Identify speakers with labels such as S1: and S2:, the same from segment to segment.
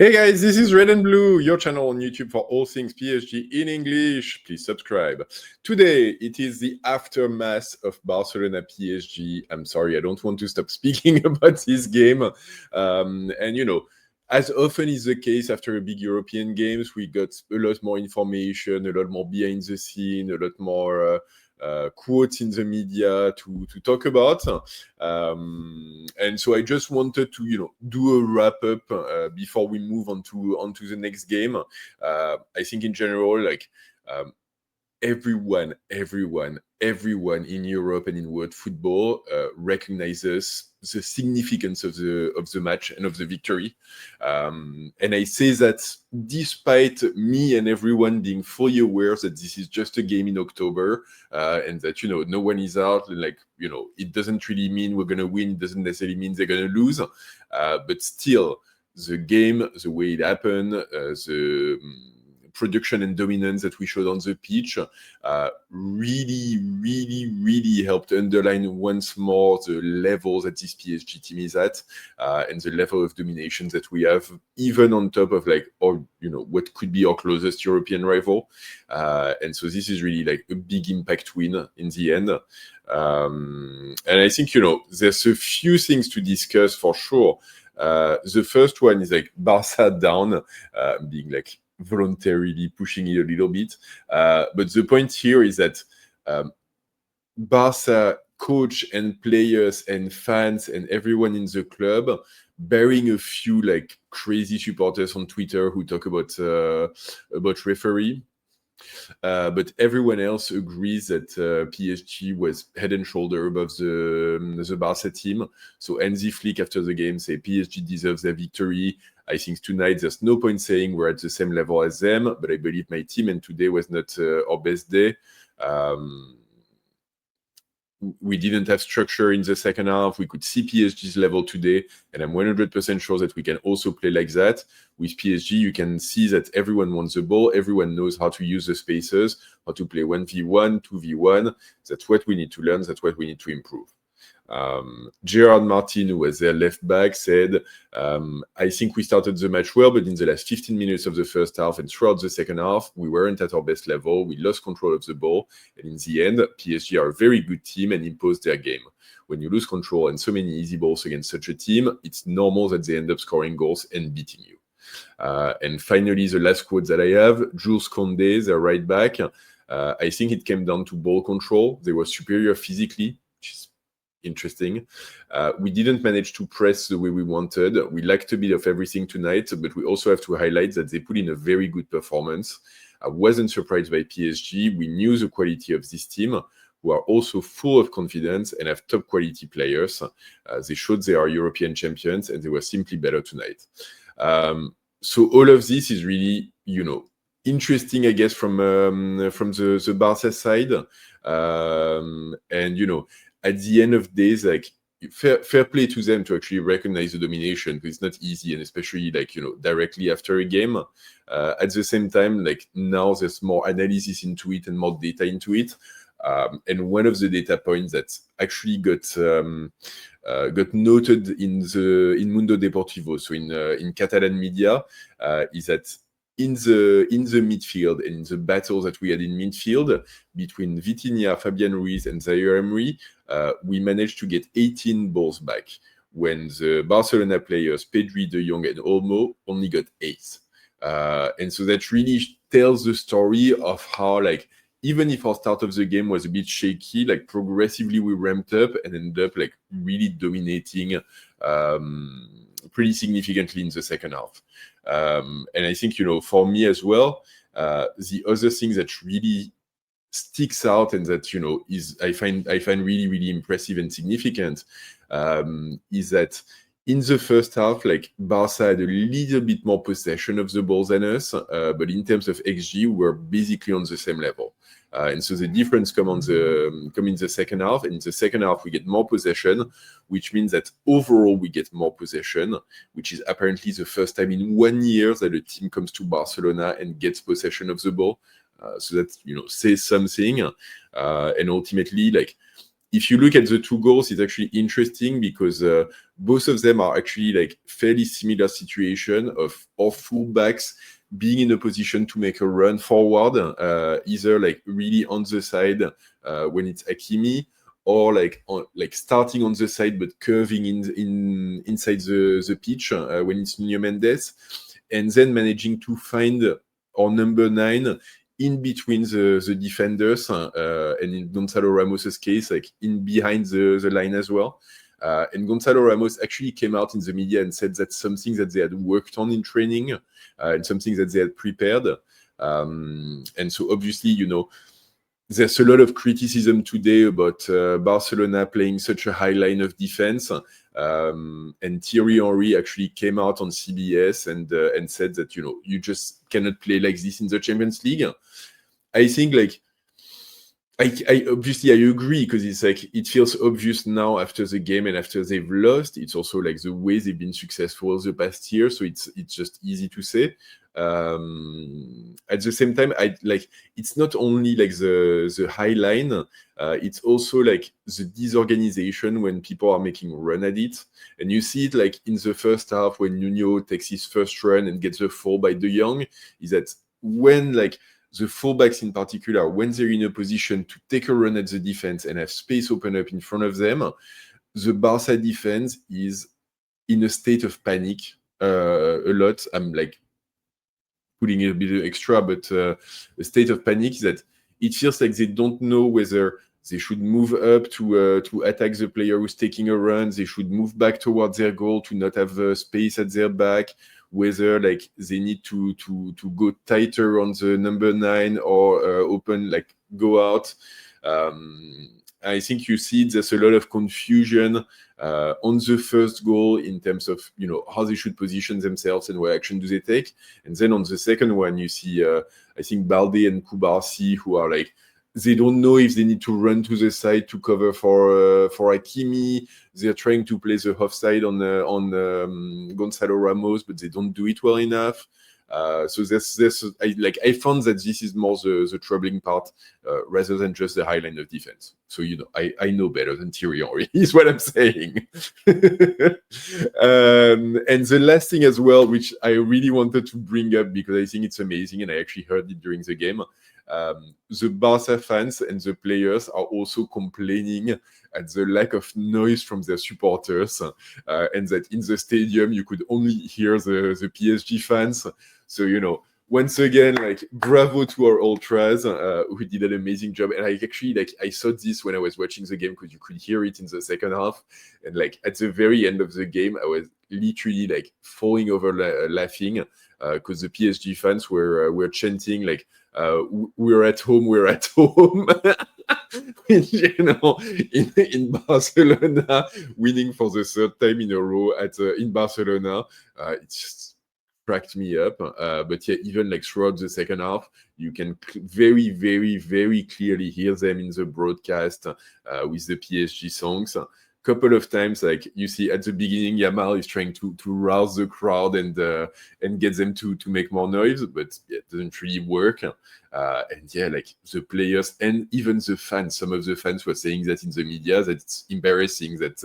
S1: Hey guys, this is Red and Blue, your channel on YouTube for all things PSG in English. Please subscribe. Today, it is the aftermath of Barcelona PSG. I'm sorry, I don't want to stop speaking about this game. As often is the case after a big European games, we got a lot more information, a lot more behind the scene, a lot more quotes in the media to talk about. And so I just wanted to, do a wrap up before we move on to the next game. I think in general, everyone in Europe and in world football recognizes the significance of the match and of the victory. And I say that despite me and everyone being fully aware that this is just a game in October and that, no one is out, it doesn't really mean we're going to win, it doesn't necessarily mean they're going to lose. But still, the game, the way it happened, the production and dominance that we showed on the pitch really helped underline once more the level that this PSG team is at and the level of domination that we have, even on top of what could be our closest European rival. And so this is really a big impact win in the end. And I think, there's a few things to discuss for sure. The first one is Barca down, being voluntarily pushing it a little bit. But the point here is that Barca coach and players and fans and everyone in the club, barring a few crazy supporters on Twitter who talk about referee, but everyone else agrees that PSG was head and shoulder above the Barca team. So Hansi Flick after the game say PSG deserves their victory. I think tonight there's no point saying we're at the same level as them, but I believe my team and today was not our best day. We didn't have structure in the second half. We could see PSG's level today, and I'm 100% sure that we can also play like that. With PSG, you can see that everyone wants the ball. Everyone knows how to use the spaces, how to play 1v1, 2v1. That's what we need to learn. That's what we need to improve. Gerard Martin, who was their left back, said, I think we started the match well, but in the last 15 minutes of the first half and throughout the second half, we weren't at our best level. We lost control of the ball. And in the end, PSG are a very good team and imposed their game. When you lose control and so many easy balls against such a team, it's normal that they end up scoring goals and beating you. And finally, the last quote that I have, Jules Koundé, their right back, I think it came down to ball control. They were superior physically, which is interesting. We didn't manage to press the way we wanted. We lacked a bit of everything tonight, but we also have to highlight that they put in a very good performance. I wasn't surprised by PSG. We knew the quality of this team, who are also full of confidence and have top quality players. They showed they are European champions and they were simply better tonight. So all of this is really, interesting, I guess, from the Barca side. At the end of days, fair play to them to actually recognize the domination, because it's not easy, and especially directly after a game. At the same time, now there's more analysis into it and more data into it. And one of the data points that actually got noted in Mundo Deportivo, so in Catalan media, is that in the midfield and in the battle that we had in midfield between Vitinha, Fabian Ruiz, and Zaire Emery, we managed to get 18 balls back, when the Barcelona players, Pedri, De Jong, and Olmo, only got 8. And so that really tells the story of how, even if our start of the game was a bit shaky, progressively we ramped up and ended up really dominating pretty significantly in the second half. And I think, for me as well, the other thing that really sticks out and that, is I find really, really impressive and significant, is that in the first half, Barca had a little bit more possession of the ball than us, but in terms of XG, we're basically on the same level. And so the difference come in the second half. And in the second half, we get more possession, which means that overall we get more possession, which is apparently the first time in 1 year that a team comes to Barcelona and gets possession of the ball. So that says something. And ultimately, if you look at the two goals, it's actually interesting because both of them are actually like fairly similar situation of our fullbacks being in a position to make a run forward, either like really on the side when it's Hakimi, or like starting on the side but curving inside the pitch when it's Nuno Mendes, and then managing to find our number 9 in between the defenders, and in Gonçalo Ramos' case, like in behind the line as well. And Gonçalo Ramos actually came out in the media and said that's something that they had worked on in training, and something that they had prepared. And so obviously, you know, there's a lot of criticism today about Barcelona playing such a high line of defense. And Thierry Henry actually came out on CBS and said that, you know, you just cannot play like this in the Champions League. I think like I obviously I agree, because it's like it feels obvious now after the game and after they've lost. It's also like the way they've been successful the past year, so it's just easy to say. At the same time, I like it's not only like the high line, it's also like the disorganization when people are making a run at it, and you see it like in the first half when Nuno takes his first run and gets the fall by De Jong. Is that when like the fullbacks in particular, when they're in a position to take a run at the defense and have space open up in front of them, the Barca defense is in a state of panic a lot. I'm like putting a bit extra, but a state of panic is that it feels like they don't know whether they should move up to attack the player who's taking a run. They should move back towards their goal to not have space at their back. Whether like they need to go tighter on the number 9 or open, like go out. I think you see there's a lot of confusion on the first goal in terms of, you know, how they should position themselves and what action do they take. And then on the second one, you see, I think Balde and Kubarsi, who are like, they don't know if they need to run to the side to cover for Hakimi. They're trying to play the offside on Gonçalo Ramos, but they don't do it well enough. So I found that this is more the troubling part rather than just the high line of defense. So, you know, I know better than Thierry Henry is what I'm saying. And the last thing as well, which I really wanted to bring up because I think it's amazing, and I actually heard it during the game. The Barca fans and the players are also complaining at the lack of noise from their supporters, and that in the stadium you could only hear the PSG fans. So, you know, once again, like, bravo to our ultras who did an amazing job. And I saw this when I was watching the game, because you could hear it in the second half. And like at the very end of the game, I was literally like falling over laughing, because the PSG fans were chanting like, we're at home, we're at home. Which, you know, in Barcelona, winning for the third time in a row in Barcelona, it's just cracked me up. But yeah, even like throughout the second half, you can very, very, very clearly hear them in the broadcast with the PSG songs. Couple of times, like you see at the beginning, Yamal is trying to rouse the crowd and get them to make more noise, but yeah, it doesn't really work. And yeah, like the players and even the fans, some of the fans were saying that in the media, that it's embarrassing that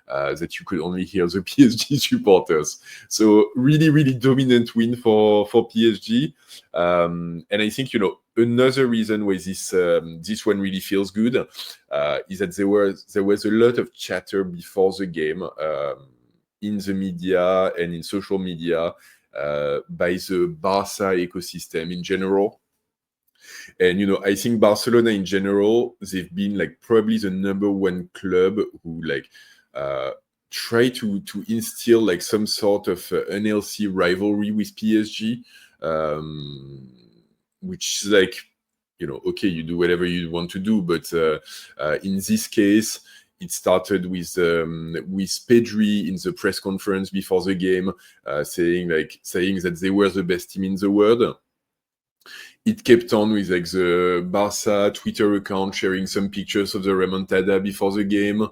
S1: that you could only hear the PSG supporters. So really, really dominant win for PSG. And I think, you know, another reason why this one really feels good is that there was a lot of chatter before the game in the media and in social media by the Barca ecosystem in general. And, you know, I think Barcelona in general, they've been like probably the number one club who like try to instill like some sort of unhealthy rivalry with PSG, which is like, you know, okay, you do whatever you want to do, but in this case, it started with Pedri in the press conference before the game, saying that they were the best team in the world. It kept on with like the Barca Twitter account sharing some pictures of the remontada before the game.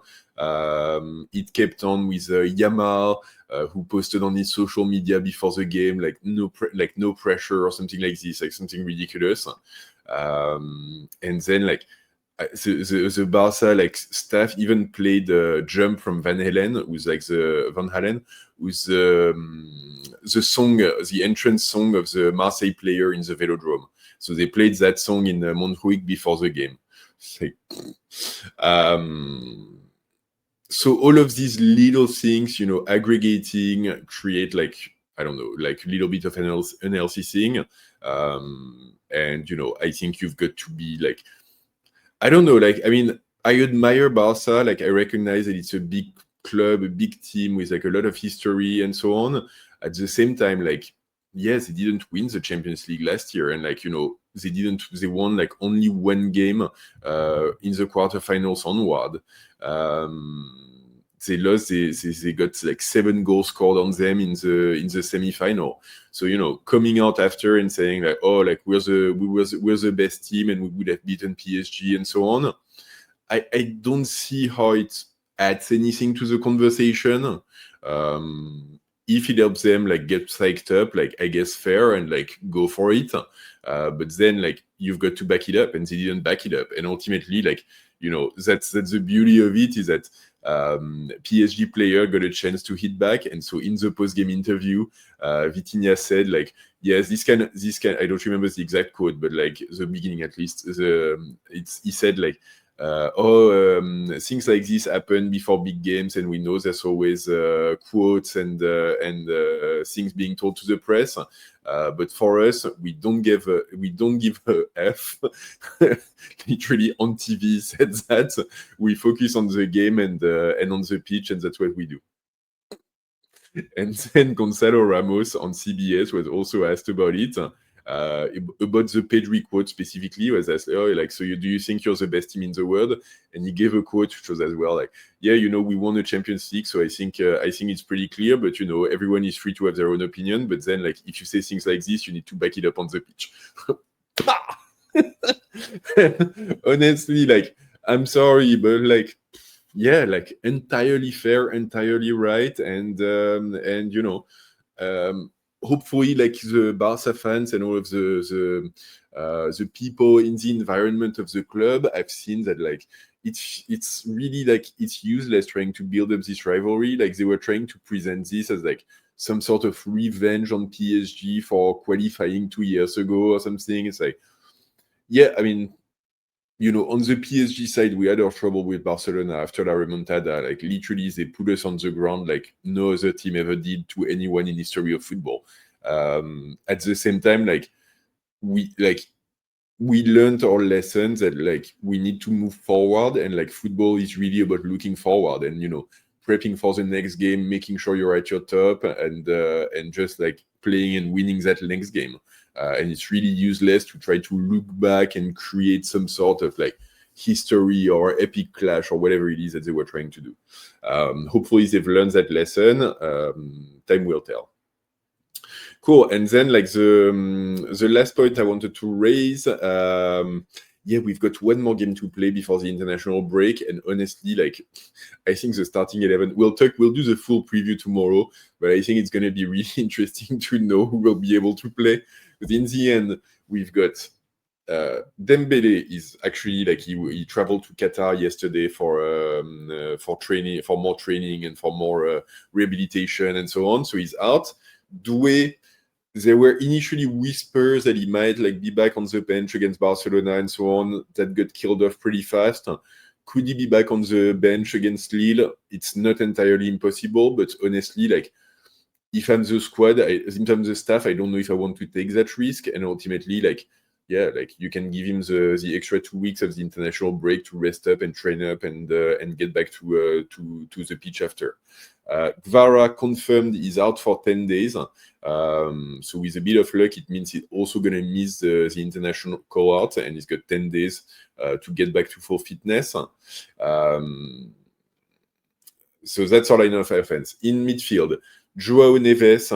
S1: It kept on with Yamal, who posted on his social media before the game, like no pressure or something like this, like something ridiculous. And then like the Barca like staff even played "Jump" from Van Halen, who's like Van Halen, who's the song, the entrance song of the Marseille player in the Velodrome. So they played that song in Montjuic before the game. So all of these little things, aggregating, create like, I don't know, like a little bit of analysis thing. And, I think you've got to be like, I don't know, like, I mean, I admire Barca. Like, I recognize that it's a big club, a big team with like a lot of history and so on. At the same time, like, yes, they didn't win the Champions League last year. And like, they won like only one game in the quarterfinals onward. They lost. They got like 7 goals scored on them in the semi-final. So coming out after and saying like, oh, like we're the best team and we would have beaten PSG and so on. I don't see how it adds anything to the conversation. If it helps them like get psyched up, like I guess fair and like go for it. But then like you've got to back it up, and they didn't back it up. And ultimately, like that's the beauty of it, is that PSG player got a chance to hit back, and so in the post-game interview, Vitinha said like, yes, this kind. I don't remember the exact quote, but like the beginning at least. He said like, things like this happen before big games, and we know there's always quotes and things being told to the press. But for us, we don't give a F. Literally on TV said that we focus on the game and on the pitch, and that's what we do. And then Gonçalo Ramos on CBS was also asked about it. About the Pedri quote specifically, was asked, do you think you're the best team in the world? And he gave a quote which was as well like, yeah, we won the Champions League, so I think it's pretty clear, but everyone is free to have their own opinion, but then like if you say things like this, you need to back it up on the pitch. Honestly, like, I'm sorry, but like, yeah, like entirely fair, entirely right, and hopefully, like the Barca fans and all of the people in the environment of the club, I've seen that like it's really like it's useless trying to build up this rivalry. Like they were trying to present this as like some sort of revenge on PSG for qualifying 2 years ago or something. It's like, yeah, I mean, on the PSG side, we had our trouble with Barcelona after La Remontada. Like, literally, they put us on the ground like no other team ever did to anyone in history of football. At the same time, like, we learned our lessons that, like, we need to move forward, and, like, football is really about looking forward and, prepping for the next game, making sure you're at your top, and just, like, playing and winning that next game. And it's really useless to try to look back and create some sort of like history or epic clash or whatever it is that they were trying to do. Hopefully they've learned that lesson. Time will tell. Cool. And then like the last point I wanted to raise, we've got one more game to play before the international break. And honestly, like, I think the starting 11, we'll do the full preview tomorrow, but I think it's going to be really interesting to know who will be able to play. But in the end, we've got Dembele is actually like he traveled to Qatar yesterday for training, for more training and for more rehabilitation and so on. So he's out. Doué, there were initially whispers that he might like be back on the bench against Barcelona and so on. That got killed off pretty fast. Could he be back on the bench against Lille? It's not entirely impossible, but honestly, like, if I'm the squad, in terms of the staff, I don't know if I want to take that risk. And ultimately, like, yeah, like you can give him the extra 2 weeks of the international break to rest up and train up and get back to the pitch after. Kvara confirmed he's out for 10 days. So with a bit of luck, it means he's also going to miss the international call-out, and he's got 10 days to get back to full fitness. So that's all I know of offense. In midfield, Joao Neves,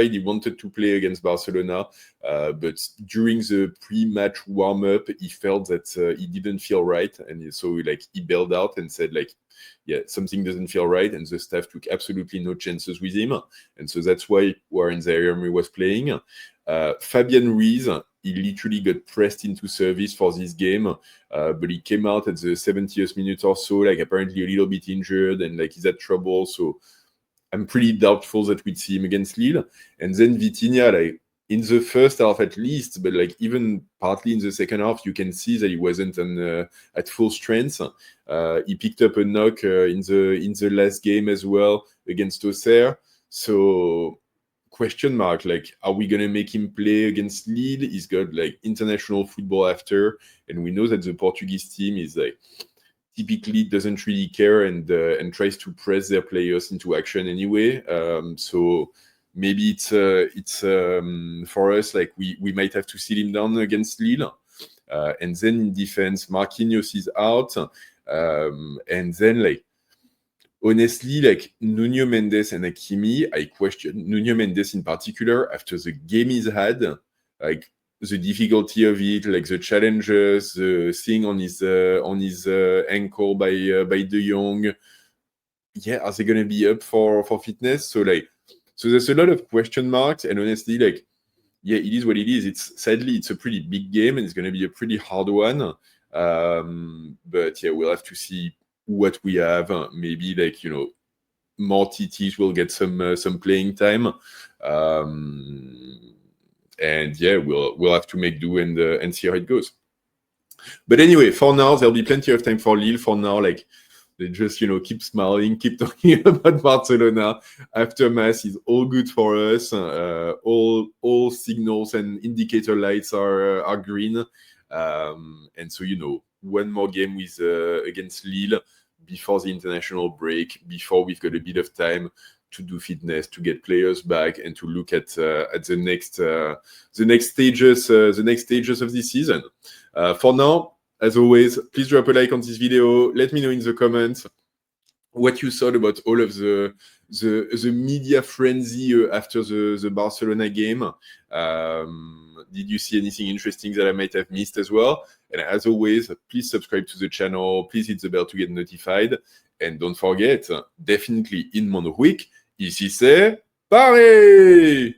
S1: he wanted to play against Barcelona, but during the pre-match warm-up, he felt that he didn't feel right, and so he bailed out and said like, yeah, something doesn't feel right, and the staff took absolutely no chances with him, and so that's why Warren Zaire Emery was playing. Fabian Ruiz, he literally got pressed into service for this game, but he came out at the 70th minute or so, like apparently a little bit injured and like he's had trouble. So I'm pretty doubtful that we'd see him against Lille. And then Vitinha, like in the first half at least, but like even partly in the second half, you can see that he wasn't at full strength. He picked up a knock in the last game as well against Auxerre. So question mark, like, are we gonna make him play against Lille? He's got like international football after, and we know that the Portuguese team is like typically doesn't really care and tries to press their players into action anyway. So maybe it's for us, like we might have to sit him down against Lille. And then in defense, Marquinhos is out. And then like honestly, like Nuno Mendes and Hakimi, I question Nuno Mendes in particular after the game he's had, like the difficulty of it, like the challenges, the thing on his ankle by De Jong. Yeah, are they gonna be up for fitness? So there's a lot of question marks, and honestly, like, yeah, it is what it is. Sadly it's a pretty big game, and it's gonna be a pretty hard one. But yeah, we'll have to see what we have. Maybe like more TTs will get some playing time. And yeah, we'll have to make do and see how it goes. But anyway, for now, there'll be plenty of time for Lille. For now, like they just keep smiling, keep talking about Barcelona. Aftermath is all good for us. All signals and indicator lights are green. And so one more game with against Lille before the international break, before we've got a bit of time to do fitness, to get players back, and to look at the next stages of this season. For now, as always, please drop a like on this video. Let me know in the comments what you thought about all of the media frenzy after the Barcelona game. Did you see anything interesting that I might have missed as well? And as always, please subscribe to the channel. Please hit the bell to get notified. And don't forget, definitely in Monoweek, ici c'est Paris!